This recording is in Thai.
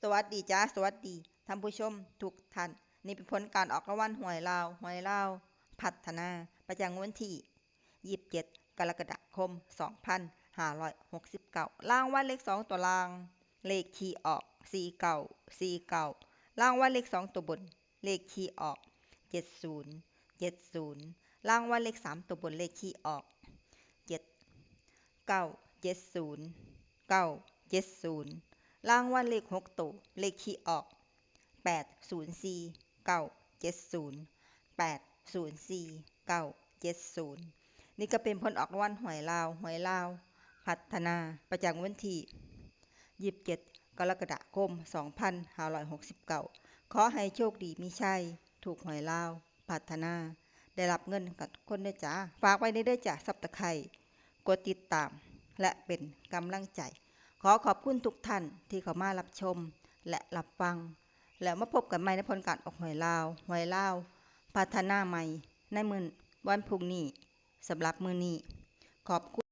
สวัสดีจ้าสวัสดีท่านผู้ชมทุกท่านนี่เป็นผลการออกรางวัลหวยลาวพัฒนาประจำวันที่27กรกฎาคม2569รางวัลเลข2ตัวล่างเลขที่ออก49รางวัลเลข2ตัวบนเลขที่ออก70รางวัลเลข3ตัวบนเลขที่ออก970รางวัลเลข6ตัวเลขที่ออก804 970 804 970นี่ก็เป็นผลออกรางวัลหวยลาวพัฒนาประจำวันที่27กรกฎาคม2569ขอให้โชคดีมีชัยถูกหวยลาวพัฒนาได้รับเงินกับทุกคนด้วยจ้าฝากไว้ในเด้อจ้าซับตะไคร่กดติดตามและเป็นกำลังใจขอบคุณทุกท่านที่เข้ามารับชมและรับฟังแล้วมาพบกันใหม่ในผลการออกหวยลาวพัฒนาใหม่ในมื้อวันพรุ่งนี้สำหรับมื้อนี้ขอบคุณ